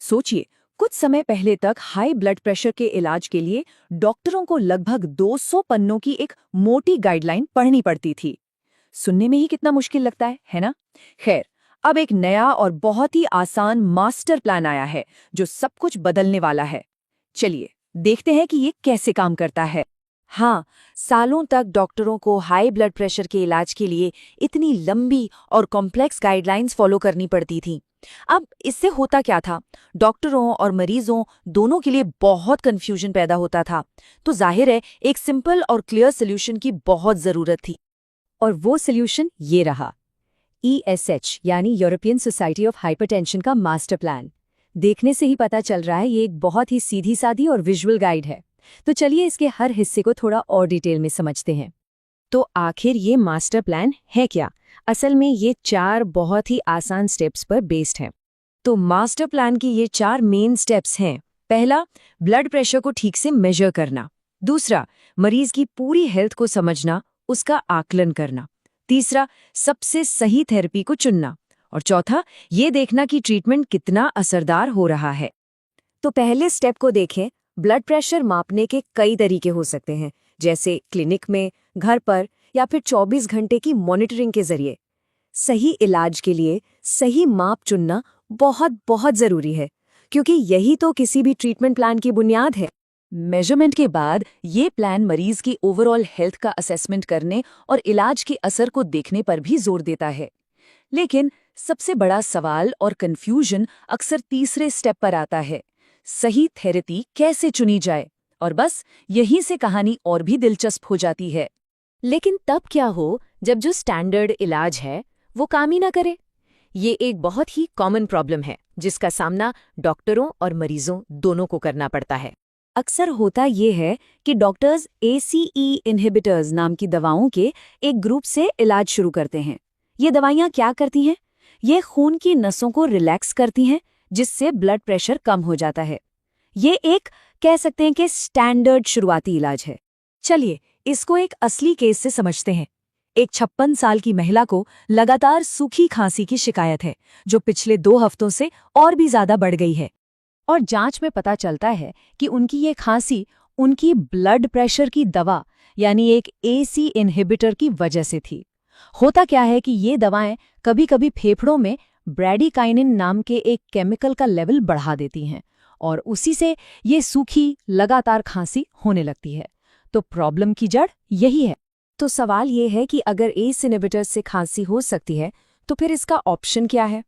सोचिए, कुछ समय पहले तक हाई ब्लड प्रेशर के इलाज के लिए डॉक्टरों को लगभग 200 पन्नों की एक मोटी गाइडलाइन पढ़नी पड़ती थी। सुनने में ही कितना मुश्किल लगता है ना? खैर, अब एक नया और बहुत ही आसान मास्टर प्लान आया है जो सब कुछ बदलने वाला है। चलिए देखते हैं कि ये कैसे काम करता है। हाँ, सालों तक डॉक्टरों को हाई ब्लड प्रेशर के इलाज के लिए इतनी लंबी और कॉम्प्लेक्स गाइडलाइंस फॉलो करनी पड़ती थी। अब इससे होता क्या था? डॉक्टरों और मरीजों दोनों के लिए बहुत कंफ्यूजन पैदा होता था। तो जाहिर है एक सिंपल और क्लियर सोल्यूशन की बहुत ज़रूरत थी। और वो सोल्यूशन ये रहा, ESH यानी यूरोपियन सोसाइटी ऑफ हाइपरटेंशन का मास्टर प्लान। देखने से ही पता चल रहा है ये एक बहुत ही सीधी सादी और विजुअल गाइड है। तो चलिए इसके हर हिस्से को थोड़ा और डिटेल में समझते हैं। तो आखिर ये मास्टर प्लान है क्या? असल में ये 4 बहुत ही आसान स्टेप्स पर बेस्ड है। तो मास्टर प्लान की ये 4 मेन स्टेप्स हैं। पहला, ब्लड प्रेशर को ठीक से मेजर करना। दूसरा, मरीज की पूरी हेल्थ को समझना, उसका आकलन करना। तीसरा, सबसे सही थेरेपी को चुनना। और चौथा, ये देखना कि ट्रीटमेंट कितना असरदार हो रहा है। तो पहले स्टेप को देखें। ब्लड प्रेशर मापने के कई तरीके हो सकते हैं, जैसे क्लिनिक में, घर पर या फिर 24 घंटे की मॉनिटरिंग के जरिए। सही इलाज के लिए सही माप चुनना बहुत बहुत जरूरी है, क्योंकि यही तो किसी भी ट्रीटमेंट प्लान की बुनियाद है। मेजरमेंट के बाद ये प्लान मरीज की ओवरऑल हेल्थ का असेसमेंट करने और इलाज के असर को देखने पर भी जोर देता है। लेकिन सबसे बड़ा सवाल और कंफ्यूजन अक्सर तीसरे स्टेप पर आता है, सही थेरेपी कैसे चुनी जाए। और बस यहीं से कहानी और भी दिलचस्प हो जाती है। लेकिन तब क्या हो जब जो स्टैंडर्ड इलाज है वो काम ही ना करे? ये एक बहुत ही कॉमन प्रॉब्लम है जिसका सामना डॉक्टरों और मरीजों दोनों को करना पड़ता है। अक्सर होता ये है कि डॉक्टर्स ACE इनहिबिटर्स नाम की दवाओं के एक ग्रुप से इलाज शुरू करते हैं। ये दवाइयाँ क्या करती हैं? ये खून की नसों को रिलैक्स करती हैं, जिससे ब्लड प्रेशर कम हो जाता है। ये एक कह सकते हैं कि स्टैंडर्ड शुरुआती इलाज है। चलिए इसको एक असली केस से समझते हैं। एक 56 साल की महिला को लगातार सूखी खांसी की शिकायत है, जो पिछले 2 हफ्तों से और भी ज्यादा बढ़ गई है। और जांच में पता चलता है कि उनकी ये खांसी उनकी ब्लड प्रेशर की दवा यानी एक AC इनहिबिटर की वजह से थी। होता क्या है कि ये दवाएं कभी-कभी फेफड़ों में ब्रैडीकाइनिन नाम के एक केमिकल का लेवल बढ़ा देती हैं, और उसी से ये सूखी लगातार खांसी होने लगती है। तो प्रॉब्लम की जड़ यही है। तो सवाल ये है कि अगर ACE इनहिबिटर से खांसी हो सकती है, तो फिर इसका ऑप्शन क्या है?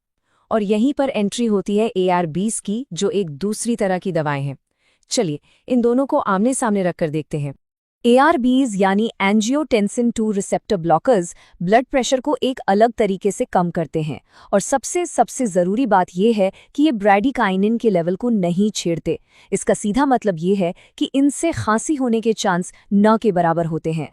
और यहीं पर एंट्री होती है ARBs की, जो एक दूसरी तरह की दवाएं हैं। चलिए इन दोनों को आमने सामने रखकर देखते हैं। ARBs यानी angiotensin 2 receptor blockers blood pressure को एक अलग तरीके से कम करते हैं, और सबसे ज़रूरी बात यह है कि ये ब्रैडीकाइनिन के लेवल को नहीं छेड़ते। इसका सीधा मतलब ये है कि इनसे खांसी होने के चांस न के बराबर होते हैं।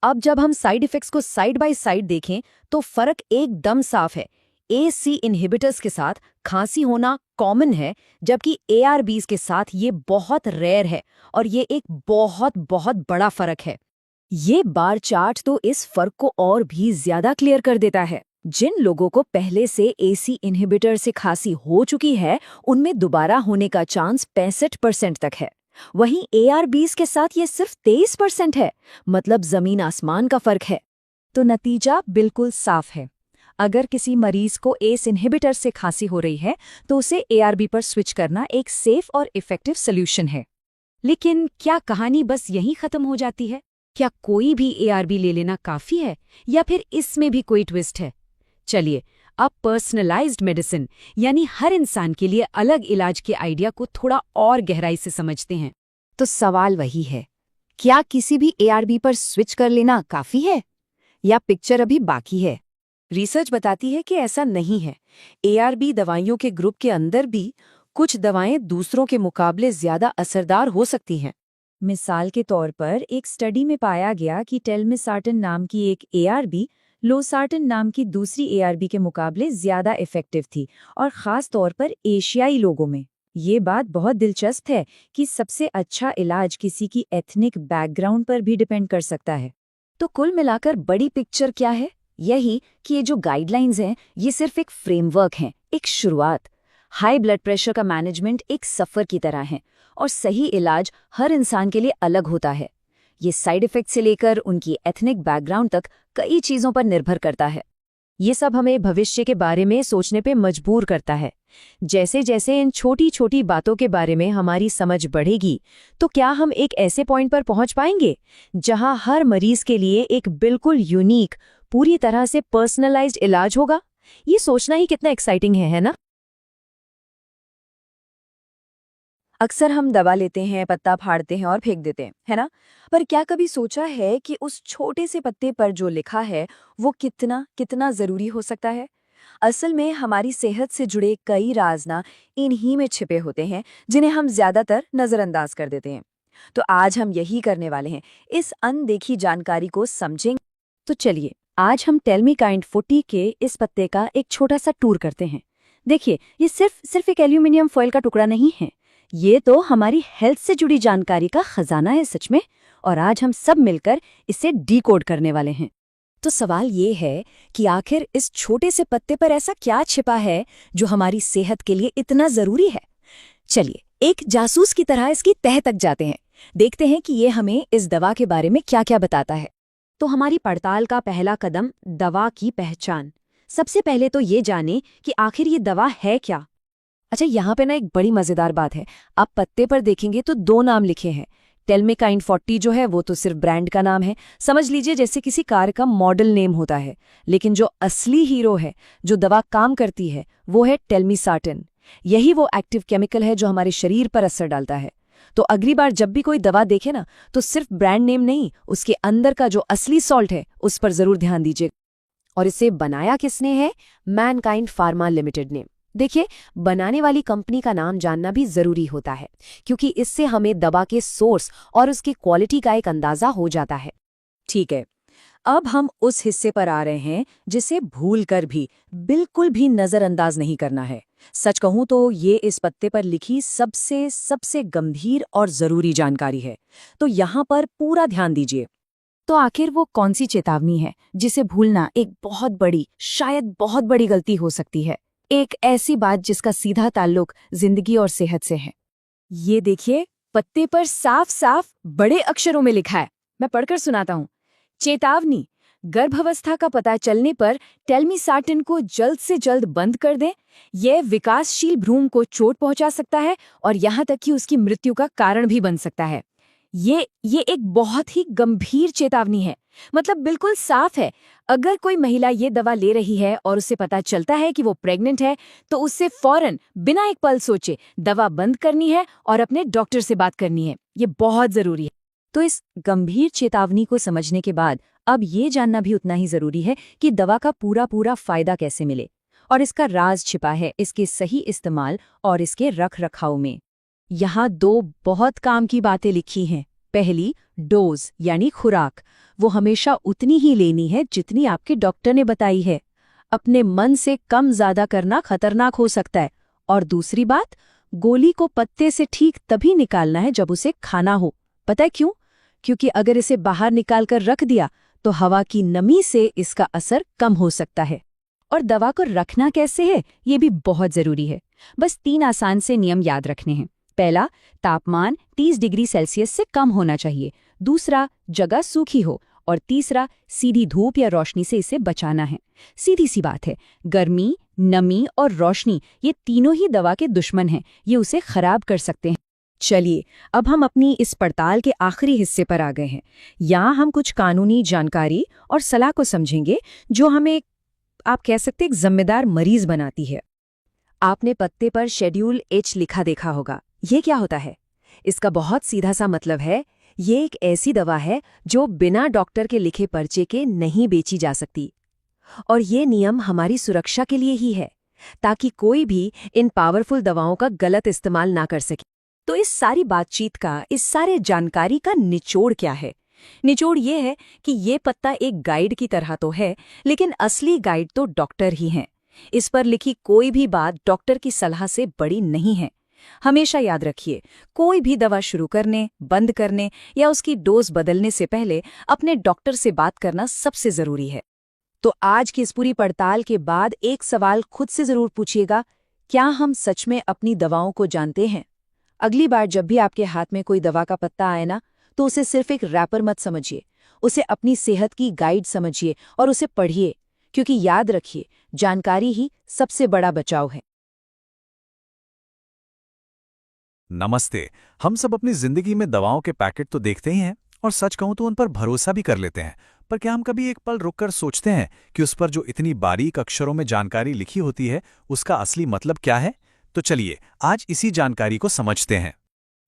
अब जब हम साइड इफ़ेक्ट्स को साइड बाय साइड देखें तो फर्क एकदम साफ है। AC इनहिबिटर्स के साथ खांसी होना कॉमन है, जबकि ARBs के साथ ये बहुत रेयर है, और ये एक बहुत बहुत बड़ा फर्क है। ये बार चार्ट तो इस फर्क को और भी ज्यादा क्लियर कर देता है। जिन लोगों को पहले से AC इनहिबिटर से खांसी हो चुकी है, उनमें दोबारा होने का चांस 65% तक है। वहीं ARBs के साथ ये सिर्फ 23% है। मतलब जमीन आसमान का फर्क है। तो नतीजा बिल्कुल साफ है। अगर किसी मरीज को ACE इनहिबिटर से खांसी हो रही है, तो उसे ARB पर स्विच करना एक सेफ और इफेक्टिव सोल्यूशन है। लेकिन क्या कहानी बस यहीं खत्म हो जाती है? क्या कोई भी ARB ले लेना काफी है, या फिर इसमें भी कोई ट्विस्ट है? चलिए अब पर्सनलाइज्ड मेडिसिन यानी हर इंसान के लिए अलग इलाज के आइडिया को थोड़ा और गहराई से समझते हैं। तो सवाल वही है, क्या किसी भी ARB पर स्विच कर लेना काफी है, या पिक्चर अभी बाकी है? रिसर्च बताती है कि ऐसा नहीं है। ARB दवाइयों के ग्रुप के अंदर भी कुछ दवाएं दूसरों के मुकाबले ज्यादा असरदार हो सकती हैं। मिसाल के तौर पर एक स्टडी में पाया गया कि टेलमिसार्टन नाम की एक ARB लोसार्टन नाम की दूसरी ARB के मुकाबले ज्यादा इफेक्टिव थी, और खास तौर पर एशियाई लोगों में। ये बात बहुत दिलचस्प है कि सबसे अच्छा इलाज किसी की एथनिक बैकग्राउंड पर भी डिपेंड कर सकता है। तो कुल मिलाकर बड़ी पिक्चर क्या है? यही कि ये जो गाइडलाइंस हैं, ये सिर्फ एक फ्रेमवर्क हैं, एक शुरुआत। हाई ब्लड प्रेशर का मैनेजमेंट एक सफ़र की तरह है और सही इलाज हर इंसान के लिए अलग होता है। ये साइड इफ़ेक्ट से लेकर उनकी एथनिक बैकग्राउंड तक कई चीज़ों पर निर्भर करता है। ये सब हमें भविष्य के बारे में सोचने पे मजबूर करता है। जैसे जैसे इन छोटी छोटी बातों के बारे में हमारी समझ बढ़ेगी, तो क्या हम एक ऐसे पॉइंट पर पहुंच पाएंगे जहां हर मरीज के लिए एक बिल्कुल यूनिक, पूरी तरह से पर्सनलाइज्ड इलाज होगा? ये सोचना ही कितना एक्साइटिंग है ना? अक्सर हम दवा लेते हैं, पत्ता फाड़ते हैं और फेंक देते हैं, है ना? पर क्या कभी सोचा है कि उस छोटे से पत्ते पर जो लिखा है वो कितना कितना जरूरी हो सकता है? असल में हमारी सेहत से जुड़े कई राज ना इन्हीं में छिपे होते हैं, जिन्हें हम ज्यादातर नजरअंदाज कर देते हैं। तो आज हम यही करने वाले हैं, इस अनदेखी जानकारी को समझेंगे। तो चलिए, आज हम टेल काइंड 40 के इस पत्ते का एक छोटा सा टूर करते हैं। देखिए, ये सिर्फ एक एल्यूमिनियम फॉइल का टुकड़ा नहीं है। ये तो हमारी हेल्थ से जुड़ी जानकारी का खजाना है सच में, और आज हम सब मिलकर इसे डीकोड करने वाले हैं। तो सवाल ये है कि आखिर इस छोटे से पत्ते पर ऐसा क्या छिपा है जो हमारी सेहत के लिए इतना जरूरी है? चलिए, एक जासूस की तरह इसकी तह तक जाते हैं, देखते हैं कि ये हमें इस दवा के बारे में क्या क्या बताता है। तो हमारी पड़ताल का पहला कदम, दवा की पहचान। सबसे पहले तो ये जाने कि आखिर ये दवा है क्या। अच्छा, यहाँ पे ना एक बड़ी मजेदार बात है। आप पत्ते पर देखेंगे तो 2 नाम लिखे हैं। टेलमेकाइन 40 जो है वो तो सिर्फ ब्रांड का नाम है, समझ लीजिए जैसे किसी कार का मॉडल नेम होता है। लेकिन जो असली हीरो है, जो दवा काम करती है, वो है टेलमिसार्टेन। यही वो एक्टिव केमिकल है जो हमारे शरीर पर असर डालता है। तो अगली बार जब भी कोई दवा देखे ना, तो सिर्फ ब्रांड नेम नहीं, उसके अंदर का जो असली सॉल्ट है उस पर जरूर ध्यान दीजिए। और इसे बनाया किसने है? मैनकाइंड फार्मा लिमिटेड ने। देखिए, बनाने वाली कंपनी का नाम जानना भी जरूरी होता है, क्योंकि इससे हमें दवा के सोर्स और उसकी क्वालिटी का एक अंदाजा हो जाता है। ठीक है, अब हम उस हिस्से पर आ रहे हैं जिसे भूलकर भी, बिल्कुल भी नजरअंदाज नहीं करना है। सच कहूं तो ये इस पत्ते पर लिखी सबसे सबसे गंभीर और जरूरी जानकारी है। तो यहाँ पर पूरा ध्यान दीजिए। तो आखिर वो कौन सी चेतावनी है जिसे भूलना एक बहुत बड़ी, शायद बहुत बड़ी गलती हो सकती है? एक ऐसी बात जिसका सीधा ताल्लुक जिंदगी और सेहत से है। ये देखिए, पत्ते पर साफ साफ बड़े अक्षरों में लिखा है। मैं पढ़कर सुनाता हूँ। चेतावनी, गर्भावस्था का पता चलने पर टेलमिसार्टेन को जल्द से जल्द बंद कर दें। यह विकासशील भ्रूण को चोट पहुंचा सकता है और यहाँ तक कि उसकी मृत्यु का कारण भी बन सकता है। ये एक बहुत ही गंभीर चेतावनी है। मतलब बिल्कुल साफ है। अगर कोई महिला ये दवा ले रही है और उसे पता चलता है कि वो प्रेग्नेंट है, तो उससे फौरन बिना एक पल सोचे दवा बंद करनी है और अपने डॉक्टर से बात करनी है। ये बहुत जरूरी है। तो इस गंभीर चेतावनी को समझने के बाद अब ये जानना भी उतना ही जरूरी है कि दवा का पूरा फायदा कैसे मिले। और इसका राज छिपा है इसके सही इस्तेमाल और इसके रख रखाव में। यहाँ 2 बहुत काम की बातें लिखी हैं। पहली, डोज यानी खुराक। वो हमेशा उतनी ही लेनी है जितनी आपके डॉक्टर ने बताई है। अपने मन से कम ज्यादा करना खतरनाक हो सकता है। और दूसरी बात, गोली को पत्ते से ठीक तभी निकालना है जब उसे खाना हो। पता है क्यों? क्योंकि अगर इसे बाहर निकाल कर रख दिया तो हवा की नमी से इसका असर कम हो सकता है। और दवा को रखना कैसे है, ये भी बहुत जरूरी है। बस 3 आसान से नियम याद रखने हैं। पहला, तापमान 30 डिग्री सेल्सियस से कम होना चाहिए। दूसरा, जगह सूखी हो। और तीसरा, सीधी धूप या रोशनी से इसे बचाना है। सीधी सी बात है, गर्मी, नमी और रोशनी ये तीनों ही दवा के दुश्मन हैं। ये उसे खराब कर सकते हैं। चलिए, अब हम अपनी इस पड़ताल के आखिरी हिस्से पर आ गए हैं। यहाँ हम कुछ कानूनी जानकारी और सलाह को समझेंगे जो हमें, आप कह सकते, एक जिम्मेदार मरीज बनाती है। आपने पत्ते पर शेड्यूल H लिखा देखा होगा। ये क्या होता है? इसका बहुत सीधा सा मतलब है, ये एक ऐसी दवा है जो बिना डॉक्टर के लिखे पर्चे के नहीं बेची जा सकती। और ये नियम हमारी सुरक्षा के लिए ही है, ताकि कोई भी इन पावरफुल दवाओं का गलत इस्तेमाल ना कर सके। तो इस सारी बातचीत का, इस सारे जानकारी का निचोड़ क्या है? निचोड़ ये है कि ये पत्ता एक गाइड की तरह तो है, लेकिन असली गाइड तो डॉक्टर ही हैं। इस पर लिखी कोई भी बात डॉक्टर की सलाह से बड़ी नहीं है। हमेशा याद रखिए, कोई भी दवा शुरू करने, बंद करने या उसकी डोज बदलने से पहले अपने डॉक्टर से बात करना सबसे जरूरी है। तो आज की इस पूरी पड़ताल के बाद एक सवाल खुद से जरूर पूछिएगा, क्या हम सच में अपनी दवाओं को जानते हैं? अगली बार जब भी आपके हाथ में कोई दवा का पत्ता आए ना, तो उसे सिर्फ एक रैपर मत समझिए, उसे अपनी सेहत की गाइड समझिए और उसे पढ़िए, क्योंकि याद रखिए, जानकारी ही सबसे बड़ा बचाव है। नमस्ते। हम सब अपनी जिंदगी में दवाओं के पैकेट तो देखते ही हैं और सच कहूं तो उन पर भरोसा भी कर लेते हैं। पर क्या हम कभी एक पल रुककर सोचते हैं कि उस पर जो इतनी बारीक अक्षरों में जानकारी लिखी होती है, उसका असली मतलब क्या है? तो चलिए आज इसी जानकारी को समझते हैं।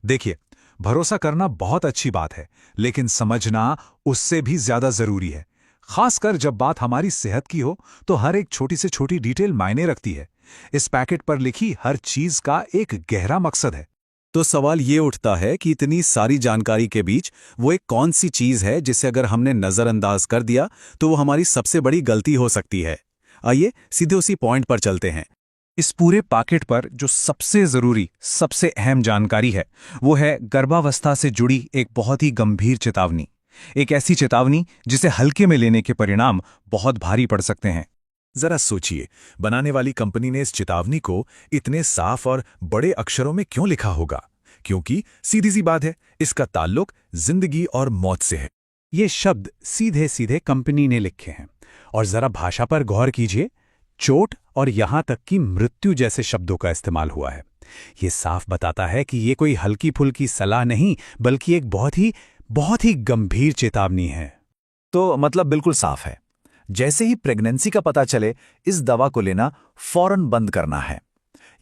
देखिए, भरोसा करना बहुत अच्छी बात है, लेकिन समझना उससे भी ज्यादा जरूरी है। खासकर जब बात हमारी सेहत की हो, तो हर एक छोटी से छोटी डिटेल मायने रखती है। इस पैकेट पर लिखी हर चीज का एक गहरा मकसद है। तो सवाल ये उठता है कि इतनी सारी जानकारी के बीच वो एक कौन सी चीज है जिसे अगर हमने नजरअंदाज कर दिया तो वो हमारी सबसे बड़ी गलती हो सकती है। आइए सीधे उसी पॉइंट पर चलते हैं। इस पूरे पैकेट पर जो सबसे जरूरी, सबसे अहम जानकारी है, वो है गर्भावस्था से जुड़ी एक बहुत ही गंभीर चेतावनी। एक ऐसी चेतावनी जिसे हल्के में लेने के परिणाम बहुत भारी पड़ सकते हैं। जरा सोचिए, बनाने वाली कंपनी ने इस चेतावनी को इतने साफ और बड़े अक्षरों में क्यों लिखा होगा? क्योंकि सीधी सी बात है, इसका ताल्लुक जिंदगी और मौत से है। ये शब्द सीधे सीधे कंपनी ने लिखे हैं, और जरा भाषा पर गौर कीजिए। चोट और यहां तक कि मृत्यु जैसे शब्दों का इस्तेमाल हुआ है। ये साफ बताता है कि ये कोई हल्की फुल्की सलाह नहीं, बल्कि एक बहुत ही गंभीर चेतावनी है। तो मतलब बिल्कुल साफ है। जैसे ही प्रेगनेंसी का पता चले, इस दवा को लेना फौरन बंद करना है।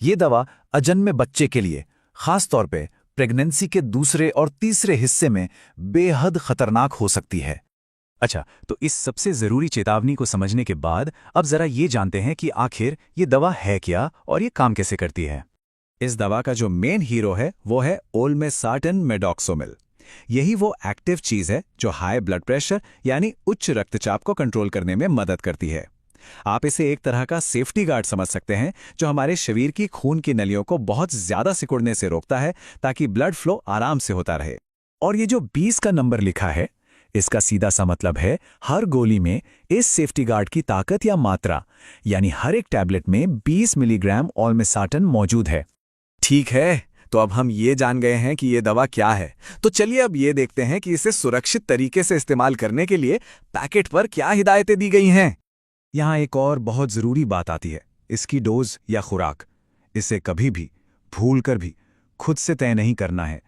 ये दवा अजन्मे बच्चे के लिए, खास तौर पे प्रेगनेंसी के दूसरे और तीसरे हिस्से में बेहद खतरनाक हो सकती है। अच्छा, तो इस सबसे जरूरी चेतावनी को समझने के बाद अब जरा ये जानते हैं कि आखिर ये दवा है क्या और ये काम कैसे करती है। इस दवा का जो मेन हीरो है वो है ओल्मेसार्टन मेडॉक्सोमिल। यही वो एक्टिव चीज है जो हाई ब्लड प्रेशर यानी उच्च रक्तचाप को कंट्रोल करने में मदद करती है। आप इसे एक तरह का सेफ्टी गार्ड समझ सकते हैं, जो हमारे शरीर की खून की नलियों को बहुत ज्यादा सिकुड़ने से रोकता है, ताकि ब्लड फ्लो आराम से होता रहे। और ये जो 20 का नंबर लिखा है, इसका सीधा सा मतलब है हर गोली में इस सेफ्टी गार्ड की ताकत या मात्रा, यानी हर एक टैबलेट में 20 मिलीग्राम ओल्मेसार्टन मौजूद है। ठीक है, तो अब हम ये जान गए हैं कि ये दवा क्या है। तो चलिए अब ये देखते हैं कि इसे सुरक्षित तरीके से इस्तेमाल करने के लिए पैकेट पर क्या हिदायतें दी गई हैं। यहाँ एक और बहुत जरूरी बात आती है, इसकी डोज या खुराक। इसे कभी भी, भूलकर भी, खुद से तय नहीं करना है।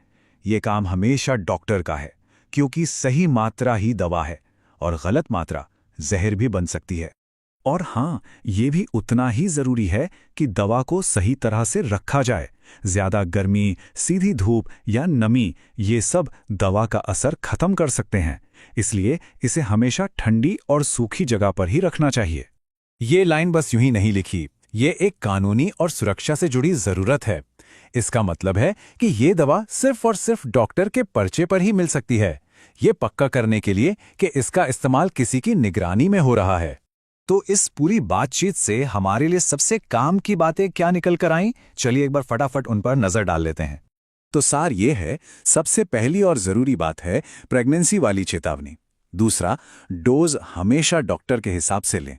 ये काम हमेशा डॉक्टर का है, क्योंकि सही मात्रा ही दवा है और गलत मात्रा जहर भी बन सकती है। और हाँ, ये भी उतना ही जरूरी है कि दवा को सही तरह से रखा जाए। ज्यादा गर्मी, सीधी धूप या नमी, ये सब दवा का असर खत्म कर सकते हैं। इसलिए इसे हमेशा ठंडी और सूखी जगह पर ही रखना चाहिए। ये लाइन बस यूं ही नहीं लिखी, ये एक कानूनी और सुरक्षा से जुड़ी जरूरत है। इसका मतलब है कि ये दवा सिर्फ और सिर्फ डॉक्टर के पर्चे पर ही मिल सकती है, ये पक्का करने के लिए कि इसका इस्तेमाल किसी की निगरानी में हो रहा है। तो इस पूरी बातचीत से हमारे लिए सबसे काम की बातें क्या निकल कर आईं? चलिए एक बार फटाफट उन पर नजर डाल लेते हैं। तो सार ये है, सबसे पहली और जरूरी बात है प्रेगनेंसी वाली चेतावनी। दूसरा, डोज हमेशा डॉक्टर के हिसाब से लें।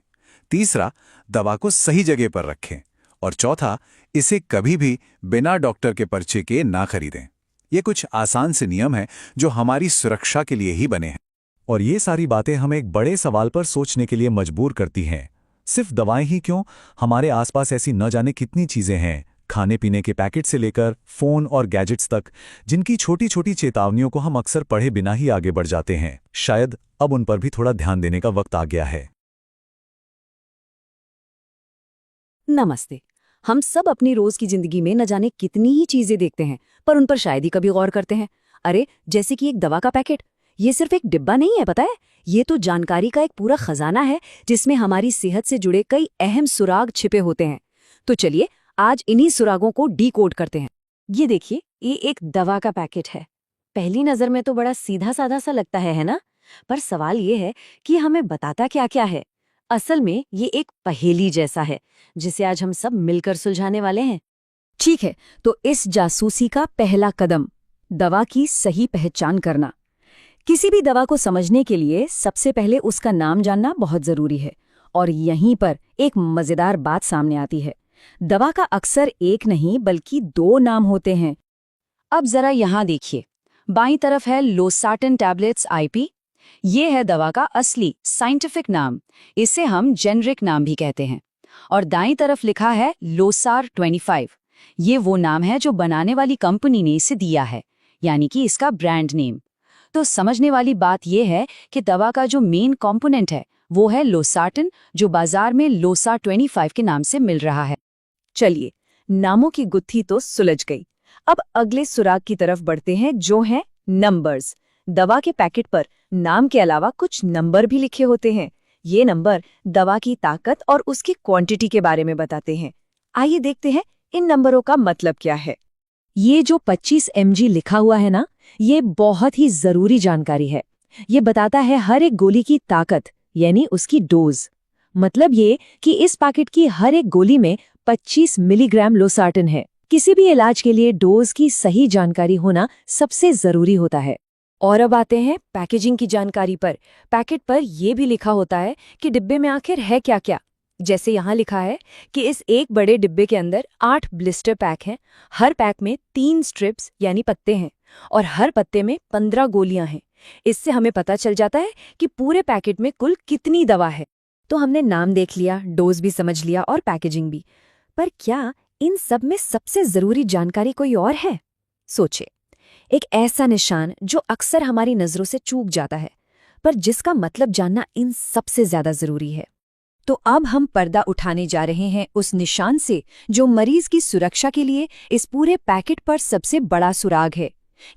तीसरा, दवा को सही जगह पर रखें। और चौथा, इसे कभी भी बिना डॉक्टर के पर्चे के ना खरीदें। ये कुछ आसान से नियम हैं जो हमारी सुरक्षा के लिए ही बने हैं। और ये सारी बातें हमें एक बड़े सवाल पर सोचने के लिए मजबूर करती हैं। सिर्फ दवाएं ही क्यों, हमारे आसपास ऐसी न जाने कितनी चीजें हैं, खाने पीने के पैकेट से लेकर फोन और गैजेट्स तक, जिनकी छोटी छोटी चेतावनियों को हम अक्सर पढ़े बिना ही आगे बढ़ जाते हैं। शायद अब उन पर भी थोड़ा ध्यान देने का वक्त आ गया है। नमस्ते। हम सब अपनी रोज की जिंदगी में न जाने कितनी ही चीजें देखते हैं, पर उन पर शायद ही कभी गौर करते हैं। अरे, जैसे कि एक दवा का पैकेट, ये सिर्फ एक डिब्बा नहीं है, पता है? ये तो जानकारी का एक पूरा खजाना है, जिसमें हमारी सेहत से जुड़े कई अहम सुराग छिपे होते हैं। तो चलिए आज इन्हीं सुरागों को डीकोड करते हैं। ये देखिए, ये एक दवा का पैकेट है। पहली नजर में तो बड़ा सीधा साधा सा लगता है ना? पर सवाल ये है कि हमें बताता क्या क्या है। असल में ये एक पहेली जैसा है, जिसे आज हम सब मिलकर सुलझाने वाले हैं। ठीक है, तो इस जासूसी का पहला कदम, दवा की सही पहचान करना। किसी भी दवा को समझने के लिए सबसे पहले उसका नाम जानना बहुत जरूरी है। और यहीं पर एक मजेदार बात सामने आती है। दवा का अक्सर एक नहीं बल्कि 2 नाम होते हैं। अब जरा यहाँ देखिए, बाईं तरफ है लोसार्टन टैबलेट्स आईपी। ये है दवा का असली साइंटिफिक नाम, इसे हम जेनरिक नाम भी कहते हैं। और दाईं तरफ लिखा है लोसार 25। ये वो नाम है जो बनाने वाली कंपनी ने इसे दिया है, यानी कि इसका ब्रांड नेम। तो समझने वाली बात यह है कि दवा का जो मेन कंपोनेंट है वो है लोसार्टन, जो बाजार में लोसार 25 के नाम से मिल रहा है। चलिए, नामों की गुत्थी तो सुलझ गई। अब अगले सुराग की तरफ बढ़ते हैं, जो है नंबर्स। दवा के पैकेट पर नाम के अलावा कुछ नंबर भी लिखे होते हैं। ये नंबर दवा की ताकत और उसकी क्वांटिटी के बारे में बताते हैं। आइए देखते हैं इन नंबरों का मतलब क्या है। ये जो 25 mg लिखा हुआ है ना, ये बहुत ही जरूरी जानकारी है। ये बताता है हर एक गोली की ताकत, यानी उसकी डोज। मतलब ये कि इस पैकेट की हर एक गोली में 25 मिलीग्राम लोसार्टन है। किसी भी इलाज के लिए डोज की सही जानकारी होना सबसे जरूरी होता है। और अब आते हैं पैकेजिंग की जानकारी पर। पैकेट पर यह भी लिखा होता है कि डिब्बे में आखिर है क्या क्या। जैसे यहाँ लिखा है कि इस एक बड़े डिब्बे के अंदर 8 ब्लिस्टर पैक हैं। हर पैक में 3 स्ट्रिप्स यानी पत्ते हैं और हर पत्ते में 15 गोलियां हैं। इससे हमें पता चल जाता है कि पूरे पैकेट में कुल कितनी दवा है। तो हमने नाम देख लिया, डोज भी समझ लिया और पैकेजिंग भी। पर क्या इन सब में सबसे जरूरी जानकारी कोई और है? सोचे, एक ऐसा निशान जो अक्सर हमारी नजरों से चूक जाता है, पर जिसका मतलब जानना इन सबसे ज्यादा जरूरी है। तो अब हम पर्दा उठाने जा रहे हैं उस निशान से जो मरीज की सुरक्षा के लिए इस पूरे पैकेट पर सबसे बड़ा सुराग है।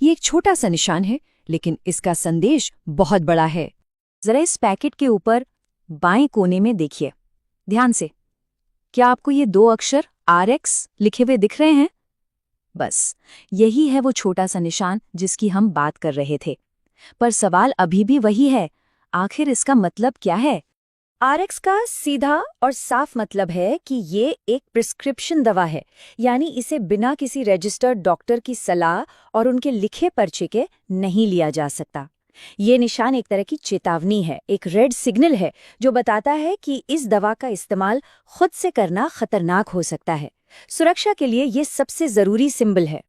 ये एक छोटा सा निशान है, लेकिन इसका संदेश बहुत बड़ा है। जरा इस पैकेट के ऊपर बाएं कोने में देखिए ध्यान से। क्या आपको ये 2 अक्षर RX लिखे हुए दिख रहे हैं? बस यही है वो छोटा सा निशान जिसकी हम बात कर रहे थे। पर सवाल अभी भी वही है, आखिर इसका मतलब क्या है? RX का सीधा और साफ मतलब है कि ये एक प्रिस्क्रिप्शन दवा है, यानी इसे बिना किसी रजिस्टर्ड डॉक्टर की सलाह और उनके लिखे पर्चे के नहीं लिया जा सकता। ये निशान एक तरह की चेतावनी है, एक रेड सिग्नल है जो बताता है कि इस दवा का इस्तेमाल खुद से करना खतरनाक हो सकता है। सुरक्षा के लिए ये सबसे जरूरी सिंबल है।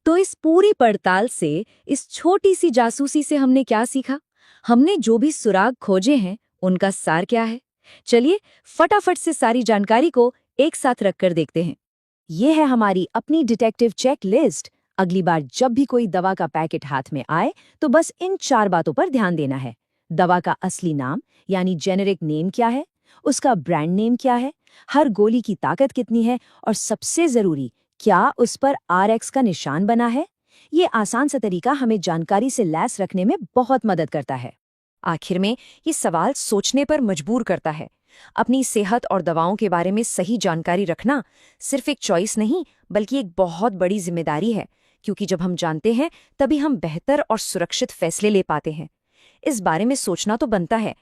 तो इस पूरी पड़ताल से, इस छोटी सी जासूसी से हमने क्या सीखा? हमने जो भी सुराग खोजे हैं उनका सार क्या है? चलिए फटाफट से सारी जानकारी को एक साथ रखकर देखते हैं। ये है हमारी अपनी डिटेक्टिव चेक लिस्ट। अगली बार जब भी कोई दवा का पैकेट हाथ में आए तो बस इन 4 बातों पर ध्यान देना है। दवा का असली नाम यानी जेनेरिक नेम क्या है, उसका ब्रांड नेम क्या है, हर गोली की ताकत कितनी है, और सबसे जरूरी, क्या उस पर RX का निशान बना है। ये आसान सा तरीका हमें जानकारी से लैस रखने में बहुत मदद करता है। आखिर में ये सवाल सोचने पर मजबूर करता है। अपनी सेहत और दवाओं के बारे में सही जानकारी रखना सिर्फ एक चॉइस नहीं, बल्कि एक बहुत बड़ी जिम्मेदारी है, क्योंकि जब हम जानते हैं तभी हम बेहतर और सुरक्षित फैसले ले पाते हैं। इस बारे में सोचना तो बनता है।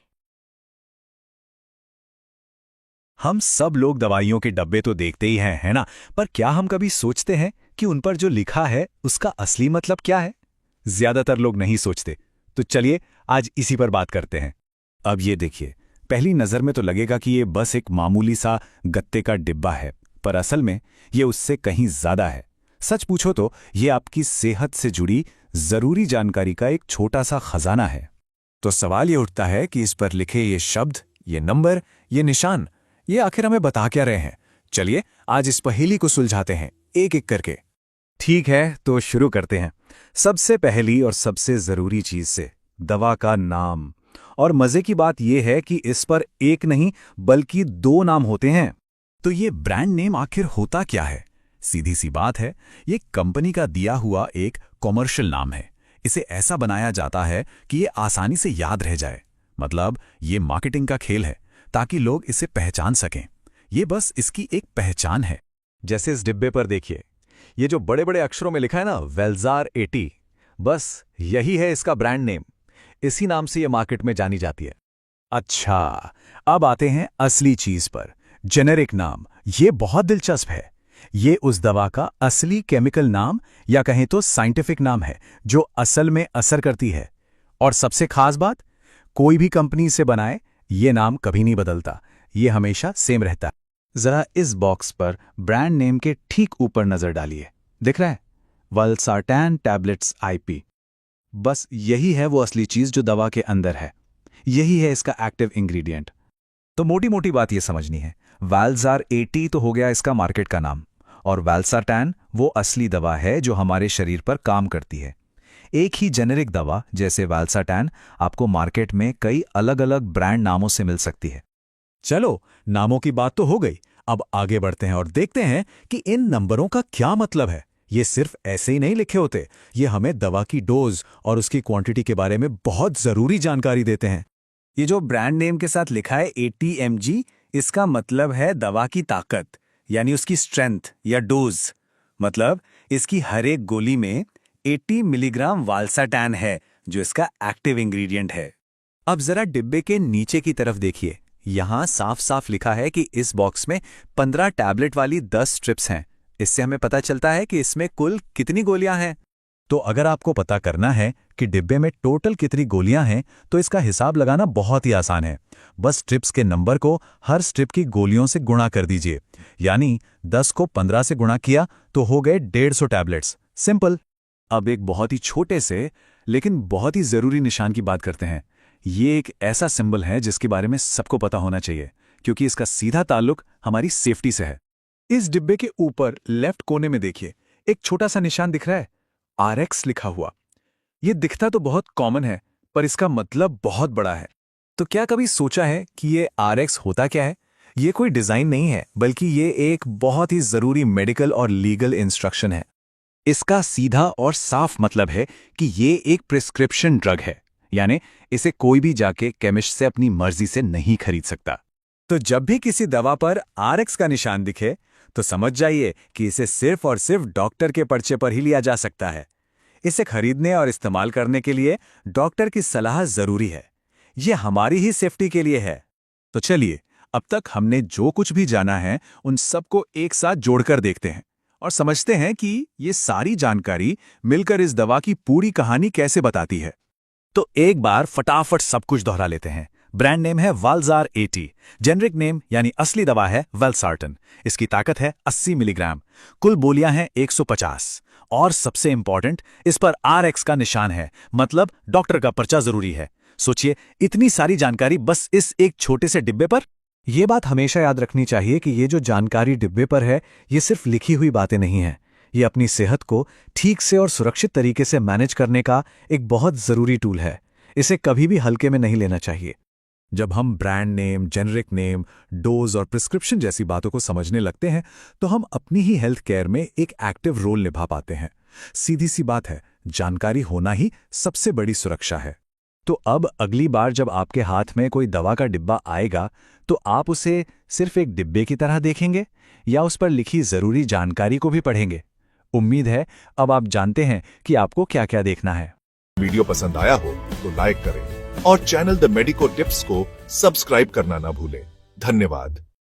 हम सब लोग दवाइयों के डब्बे तो देखते ही हैं, है ना? पर क्या हम कभी सोचते हैं कि उन पर जो लिखा है उसका असली मतलब क्या है? ज्यादातर लोग नहीं सोचते। तो चलिए आज इसी पर बात करते हैं। अब ये देखिए, पहली नजर में तो लगेगा कि ये बस एक मामूली सा गत्ते का डिब्बा है, पर असल में ये उससे कहीं ज्यादा है। सच पूछो तो ये आपकी सेहत से जुड़ी जरूरी जानकारी का एक छोटा सा खजाना है। तो सवाल ये उठता है कि इस पर लिखे ये शब्द, ये नंबर, ये निशान, ये आखिर हमें बता क्या रहे हैं? चलिए आज इस पहेली को सुलझाते हैं एक एक करके। ठीक है, तो शुरू करते हैं सबसे पहली और सबसे जरूरी चीज से, दवा का नाम। और मजे की बात यह है कि इस पर एक नहीं बल्कि 2 नाम होते हैं। तो ये ब्रांड नेम आखिर होता क्या है? सीधी सी बात है, ये कंपनी का दिया हुआ एक कॉमर्शियल नाम है। इसे ऐसा बनाया जाता है कि ये आसानी से याद रह जाए। मतलब ये मार्केटिंग का खेल है ताकि लोग इसे पहचान सकें। ये बस इसकी एक पहचान है। जैसे इस डिब्बे पर देखिए, ये जो बड़े बड़े अक्षरों में लिखा है ना, वेल्जार 80, बस यही है इसका ब्रांड नेम। इसी नाम से ये मार्केट में जानी जाती है। अच्छा, अब आते हैं असली चीज पर, जेनेरिक नाम। ये बहुत दिलचस्प है। ये उस दवा का असली केमिकल नाम या कहें तो साइंटिफिक नाम है जो असल में असर करती है। और सबसे खास बात, कोई भी कंपनी इसे बनाए ये नाम कभी नहीं बदलता, ये हमेशा सेम रहता है। जरा इस बॉक्स पर ब्रांड नेम के ठीक ऊपर नजर डालिए। दिख रहा है वल्सार्टैन टैबलेट्स आईपी। बस यही है वो असली चीज जो दवा के अंदर है। यही है इसका एक्टिव इंग्रेडिएंट। तो मोटी मोटी बात ये समझनी है, वाल्जार 80 तो हो गया इसका मार्केट का नाम, और वाल्सार्टैन वो असली दवा है जो हमारे शरीर पर काम करती है। एक ही जेनेरिक दवा जैसे वाल्सार्टैन आपको मार्केट में कई अलग अलग ब्रांड नामों से मिल सकती है। चलो, नामों की बात तो हो गई, अब आगे बढ़ते हैं और देखते हैं कि इन नंबरों का क्या मतलब है। ये सिर्फ ऐसे ही नहीं लिखे होते, ये हमें दवा की डोज और उसकी क्वांटिटी के बारे में बहुत जरूरी जानकारी देते हैं। ये जो ब्रांड नेम के साथ लिखा है 80 mg, इसका मतलब है दवा की ताकत, यानी उसकी स्ट्रेंथ या डोज। मतलब इसकी हर एक गोली में 80 मिलीग्राम वाल्सार्टैन है, जो इसका एक्टिव इंग्रेडिएंट है। अब जरा डिब्बे के नीचे की तरफ देखिए, यहां साफ साफ लिखा है कि इस बॉक्स में 15 टैबलेट वाली 10 स्ट्रिप्स हैं। इससे हमें पता चलता है कि इसमें कुल कितनी गोलियां हैं। तो अगर आपको पता करना है कि डिब्बे में टोटल कितनी गोलियां हैं, तो इसका हिसाब लगाना बहुत ही आसान है। बस स्ट्रिप्स के नंबर को हर स्ट्रिप की गोलियों से गुणा कर दीजिए, यानी 10 को 15 से गुणा किया तो हो गए 150 टैबलेट्स। सिंपल। अब एक बहुत ही छोटे से लेकिन बहुत ही जरूरी निशान की बात करते हैं। ये एक ऐसा सिंबल है जिसके बारे में सबको पता होना चाहिए, क्योंकि इसका सीधा ताल्लुक हमारी सेफ्टी से है। इस डिब्बे के ऊपर लेफ्ट कोने में देखिए, एक छोटा सा निशान दिख रहा है, RX लिखा हुआ। ये दिखता तो बहुत कॉमन है, पर इसका मतलब बहुत बड़ा है। तो क्या कभी सोचा है कि ये RX होता क्या है? ये कोई डिजाइन नहीं है, बल्कि ये एक बहुत ही जरूरी मेडिकल और लीगल इंस्ट्रक्शन है। इसका सीधा और साफ मतलब है कि ये एक प्रिस्क्रिप्शन ड्रग है, यानी इसे कोई भी जाके केमिस्ट से अपनी मर्जी से नहीं खरीद सकता। तो जब भी किसी दवा पर RX का निशान दिखे, तो समझ जाइए कि इसे सिर्फ और सिर्फ डॉक्टर के पर्चे पर ही लिया जा सकता है। इसे खरीदने और इस्तेमाल करने के लिए डॉक्टर की सलाह जरूरी है। यह हमारी ही सेफ्टी के लिए है। तो चलिए, अब तक हमने जो कुछ भी जाना है उन सबको एक साथ जोड़कर देखते हैं और समझते हैं कि ये सारी जानकारी मिलकर इस दवा की पूरी कहानी कैसे बताती है। तो एक बार फटाफट सब कुछ दोहरा लेते हैं। ब्रांड नेम है वाल्जार 80, जेनरिक नेम यानी असली दवा है वाल्सार्टन। इसकी ताकत है 80 मिलीग्राम, कुल बोलियां हैं 150, और सबसे इंपॉर्टेंट, इस पर RX का निशान है, मतलब डॉक्टर का पर्चा जरूरी है। सोचिए, इतनी सारी जानकारी बस इस एक छोटे से डिब्बे पर। यह बात हमेशा याद रखनी चाहिए कि ये जो जानकारी डिब्बे पर है, ये सिर्फ लिखी हुई बातें नहीं है। ये अपनी सेहत को ठीक से और सुरक्षित तरीके से मैनेज करने का एक बहुत जरूरी टूल है। इसे कभी भी हल्के में नहीं लेना चाहिए। जब हम brand name, generic name, dose और प्रिस्क्रिप्शन जैसी बातों को समझने लगते हैं, तो हम अपनी ही हेल्थ केयर में एक एक्टिव रोल निभा पाते हैं। सीधी सी बात है, जानकारी होना ही सबसे बड़ी सुरक्षा है। तो अब अगली बार जब आपके हाथ में कोई दवा का डिब्बा आएगा, तो आप उसे सिर्फ एक डिब्बे की तरह देखेंगे या उस पर लिखी जरूरी जानकारी को भी पढ़ेंगे? उम्मीद है अब आप जानते हैं कि आपको क्या क्या देखना है। वीडियो पसंद आया हो तो लाइक करें और चैनल द मेडिको टिप्स को सब्सक्राइब करना ना भूलें। धन्यवाद।